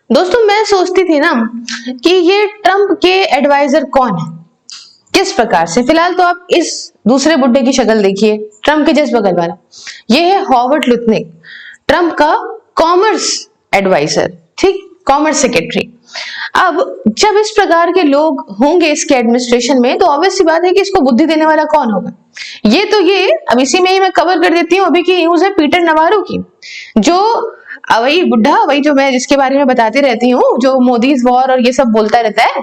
दोस्तों मैं सोचती थी ना कि ये ट्रम्प के एडवाइजर कौन है, किस प्रकार से। फिलहाल तो आप इस दूसरे बुड्ढे की शक्ल देखिए, ट्रम्प के जस्ट बगल वाला, ये है हॉवर्ड लुत्निक, ट्रम्प का कॉमर्स एडवाइजर, ठीक, कॉमर्स सेक्रेटरी। अब जब इस प्रकार के लोग होंगे इसके एडमिनिस्ट्रेशन में, तो ऑब्वियस सी बात है कि इसको बुद्धि देने वाला कौन होगा। ये अब इसी में ही मैं कवर कर देती हूँ। अभी की न्यूज है पीटर नवारो की, जो वही बुढ़ा, वही जो मैं जिसके बारे में बताती रहती हूँ, जो मोदीज वॉर और ये सब बोलता रहता है,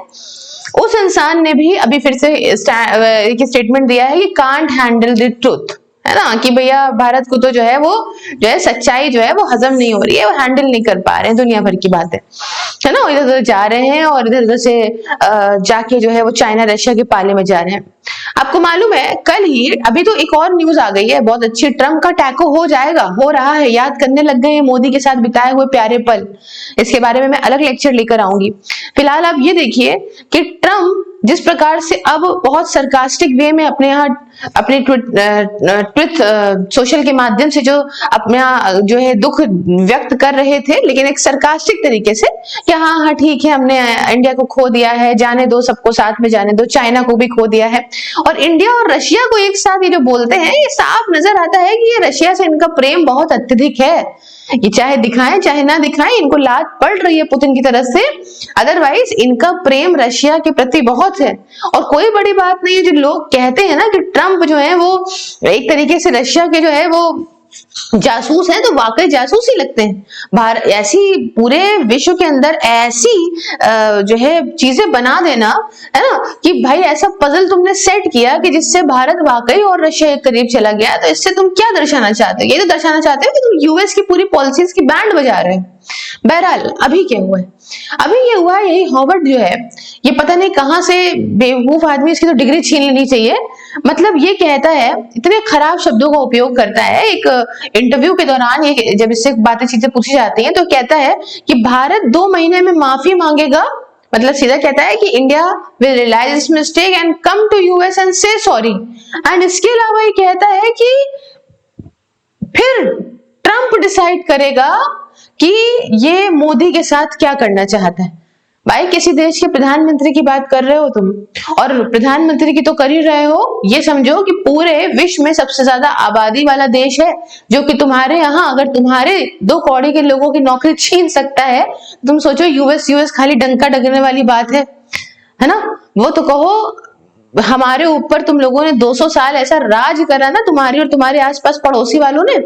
उस इंसान ने भी अभी फिर से एक स्टेटमेंट दिया है कि कांट हैंडल द ट्रूथ, है ना, कि भैया भारत को तो जो है सच्चाई जो है वो हजम नहीं हो रही है, वो हैंडल नहीं कर पा रहे हैं, दुनिया भर की बात है ना। इधर उधर जा रहे हैं और इधर उधर से जाके जो है वो चाइना रशिया के पाले में जा रहे हैं। आपको मालूम है कल ही अभी तो एक और न्यूज आ गई है बहुत अच्छी, ट्रम्प का टैको हो जाएगा, हो रहा है, याद करने लग गए हैं मोदी के साथ बिताए हुए प्यारे पल। इसके बारे में मैं अलग लेक्चर लेकर आऊंगी। फिलहाल आप ये देखिए कि ट्रम्प जिस प्रकार से अब बहुत सरकास्टिक वे में अपने ट्विट सोशल के माध्यम से जो अपना जो है दुख व्यक्त कर रहे थे, लेकिन एक सरकास्टिक तरीके से कि हाँ ठीक है, हमने इंडिया को खो दिया है, जाने दो, सबको साथ में जाने दो, चाइना को भी खो दिया है। और इंडिया और रशिया को एक साथ ये जो बोलते हैं, ये साफ नजर आता है कि ये रशिया से इनका प्रेम बहुत अत्यधिक है। ये चाहे दिखाएं चाहे ना दिखाएं, इनको लात पड़ रही है पुतिन की तरफ से, अदरवाइज इनका प्रेम रशिया के प्रति बहुत है। और कोई बड़ी बात नहीं है जो लोग कहते हैं ना कि ट्रम्प जो है वो एक तरीके से रशिया के जो है वो जासूस हैं, तो वाकई जासूस ही लगते हैं। ऐसी पूरे विश्व के अंदर ऐसी जो है चीजें बना देना, है ना, कि भाई ऐसा पजल तुमने सेट किया कि जिससे भारत वाकई और रशिया के करीब चला गया। तो इससे तुम क्या दर्शाना चाहते हो? ये तो दर्शाना चाहते हो कि तुम यूएस की पूरी पॉलिसीज की बैंड बजा रहे हो। बहरहाल अभी क्या हुआ है, अभी ये हुआ है, यही हॉवर्ड जो है, ये पता नहीं कहां से बेवकूफ आदमी, इसकी तो डिग्री छीन लेनी चाहिए। मतलब ये कहता है, इतने खराब शब्दों का उपयोग करता है एक इंटरव्यू के दौरान, ये जब इससे बातें चीजें पूछी जाती हैं, तो कहता है कि भारत 2 महीने में माफी मांगेगा। मतलब सीधा कहता है कि India will realise this mistake and come to US and say sorry. And इसके अलावा ये कहता है कि फिर ट्रम्प डिसाइड करेगा कि ये मोदी के साथ क्या करना चाहता है। भाई किसी देश के प्रधानमंत्री की बात कर रहे हो तुम, और प्रधानमंत्री की तो कर ही रहे हो। ये समझो कि पूरे विश्व में सबसे ज्यादा आबादी वाला देश है, जो कि तुम्हारे यहाँ अगर तुम्हारे 2 कौड़ी के लोगों की नौकरी छीन सकता है, तुम सोचो यूएस खाली डंका डगने वाली बात है ना। वो तो कहो हमारे ऊपर तुम लोगों ने 200 साल ऐसा राज करा ना, तुम्हारी और तुम्हारे आसपास पड़ोसी वालों ने,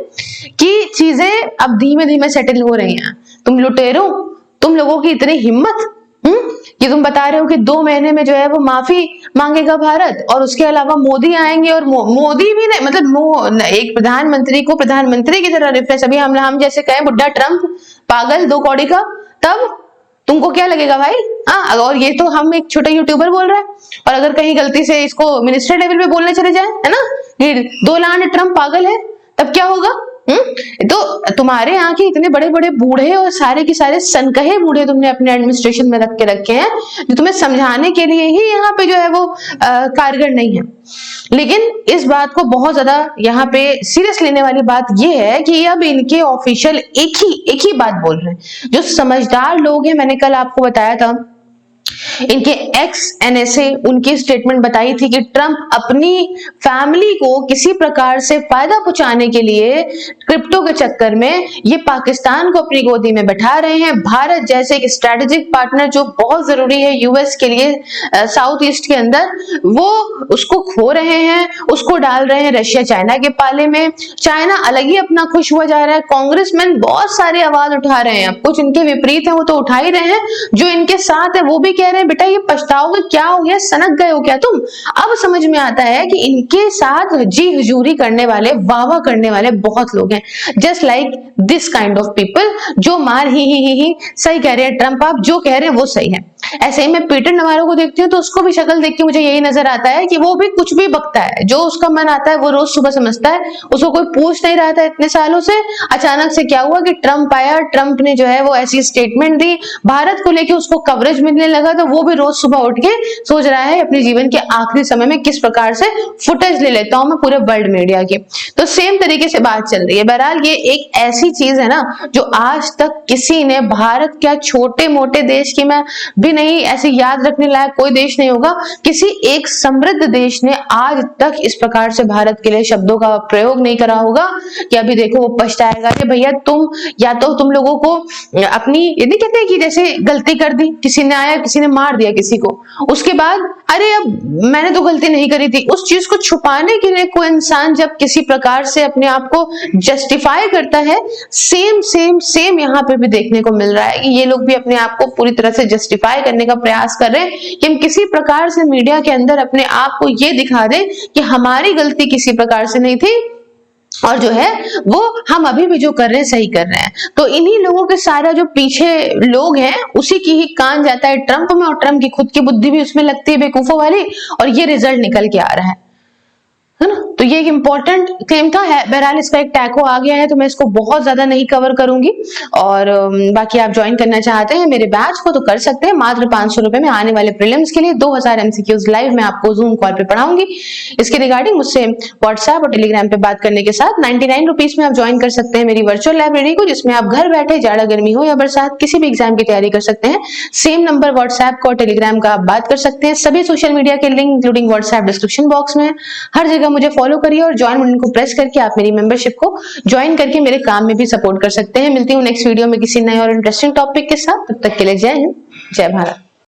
कि चीजें अब धीमे धीमे सेटल हो रही हैं। तुम लुटेरो, तुम लोगों की इतनी हिम्मत कि तुम बता रहे हो कि 2 महीने में जो है वो माफी मांगेगा भारत, और उसके अलावा मोदी आएंगे। और मोदी भी नहीं, मतलब एक प्रधानमंत्री को प्रधानमंत्री की तरह रिफ्रेश, अभी हम जैसे कहें बुड्ढा ट्रम्प पागल 2 कौड़ी का, तब तुमको क्या लगेगा भाई? हाँ, और ये तो हम एक छोटा यूट्यूबर बोल रहा है, और अगर कहीं गलती से इसको मिनिस्टर लेवल पे बोलने चले जाए, है ना, ये 2 लाख ट्रम्प पागल है, तब क्या होगा? तो तुम्हारे यहाँ के इतने बड़े बड़े बूढ़े और सारे के सारे सनकहे बूढ़े तुमने अपने एडमिनिस्ट्रेशन में रख के रखे हैं, जो तुम्हें समझाने के लिए ही यहाँ पे जो है वो कारगर नहीं है। लेकिन इस बात को बहुत ज्यादा यहाँ पे सीरियस लेने वाली बात यह है कि अब इनके ऑफिशियल एक ही बात बोल रहे हैं। जो समझदार लोग हैं, मैंने कल आपको बताया था, इनके एक्स एनएसए उनकी स्टेटमेंट बताई थी कि ट्रम्प अपनी फैमिली को किसी प्रकार से फायदा पहुंचाने के लिए क्रिप्टो के चक्कर में ये पाकिस्तान को अपनी गोदी में बैठा रहे हैं। भारत जैसे एक स्ट्रेटेजिक पार्टनर जो बहुत जरूरी है यूएस के लिए साउथ ईस्ट के अंदर, वो उसको खो रहे हैं, उसको डाल रहे हैं रशिया चाइना के पाले में। चाइना अलग ही अपना खुश हुआ जा रहा है। कांग्रेसमैन बहुत सारे आवाज उठा रहे हैं, कुछ इनके विपरीत है वो तो उठा ही रहे हैं, जो इनके साथ है वो भी कह रहे हैं बेटा ये पछताओगे, क्या हो गया, सनक गए हो क्या तुम? अब समझ में आता है कि इनके साथ जी हुजूरी करने वाले, वाह करने वाले बहुत लोग हैं, just like this kind of people, जो मार ही सही कह रहे हैं ट्रम्प, आप जो कह रहे हैं वो सही है। ऐसे ही मैं पीटर नवारो को देखती हूँ तो उसको भी शक्ल देख के मुझे यही नजर आता है कि वो भी कुछ भी बकता है, जो उसका मन आता है वो रोज सुबह समझता है। उसको कोई पूछ नहीं रहा था इतने सालों से, अचानक से क्या हुआ कि ट्रंप आया, ट्रंप ने जो है वो ऐसी स्टेटमेंट दी, भारत को लेके उसको कवरेज मिलने लगा, तो वो भी रोज सुबह उठ के सोच रहा है अपने जीवन के आखिरी समय में किस प्रकार से फुटेज ले लेता हूं मैं पूरे वर्ल्ड मीडिया की। तो सेम तरीके से बात चल रही है। बहरहाल ये एक ऐसी चीज है ना जो आज तक किसी ने, भारत क्या छोटे मोटे देश की मैं भी नहीं, ऐसे याद रखने लायक कोई देश नहीं होगा, किसी एक समृद्ध देश ने आज तक इस प्रकार से भारत के लिए शब्दों का प्रयोग नहीं करा होगा कि अभी देखो वो पछताएगा कि भैया तुम, या तो तुम लोगों को अपनी, ये नहीं कहते कि जैसे गलती कर दी, किसी ने आया किसी ने मार दिया किसी को, उसके बाद अरे अब मैंने तो गलती नहीं करी थी, उस चीज को छुपाने के लिए कोई इंसान जब किसी प्रकार से अपने आप को जस्टिफाई करता है, सेम सेम सेम यहाँ पे भी देखने को मिल रहा है कि ये लोग भी अपने आप को पूरी तरह से जस्टिफाई करने का प्रयास कर रहे हैं कि हम किसी प्रकार से मीडिया के अंदर अपने आप को ये दिखा दें कि हमारी गलती किसी प्रकार से नहीं थी और जो है वो हम अभी भी जो कर रहे हैं सही कर रहे हैं। तो इन्हीं लोगों के सारा जो पीछे लोग हैं उसी की ही कान जाता है ट्रंप में, और ट्रंप की खुद की बुद्धि भी उसमें लगती है बेवकूफों वाली, और ये रिजल्ट निकल के आ रहा है ना। तो ये एक इंपॉर्टेंट क्लेम था है। बहरहाल इसका एक टैको आ गया है तो मैं इसको बहुत ज्यादा नहीं कवर करूंगी, और बाकी आप ज्वाइन करना चाहते हैं मेरे बैच को तो कर सकते हैं। मात्र 500 रुपए में आने वाले प्रीलिम्स के लिए 2000 MCQs लाइव मैं आपको जूम कॉल पे पढ़ाऊंगी। इसके रिगार्डिंग मुझसे व्हाट्सएप और टेलीग्राम पे बात करने के साथ 99 रुपीज में आप ज्वाइन कर सकते हैं मेरी वर्चुअल लाइब्रेरी को, जिसमें आप घर बैठे जाड़ा गर्मी हो या बरसात किसी भी एग्जाम की तैयारी कर सकते हैं। सेम नंबर व्हाट्सएप का और टेलीग्राम का आप बात कर सकते हैं। सभी सोशल मीडिया के link including WhatsApp description box में, हर जगह मुझे फॉलो करिए और ज्वाइन बटन को प्रेस करके आप मेरी मेंबरशिप को ज्वाइन करके मेरे काम में भी सपोर्ट कर सकते हैं। मिलती हूँ नेक्स्ट वीडियो में किसी नए और इंटरेस्टिंग टॉपिक के साथ। तब तक के लिए जय हिंद, जय भारत।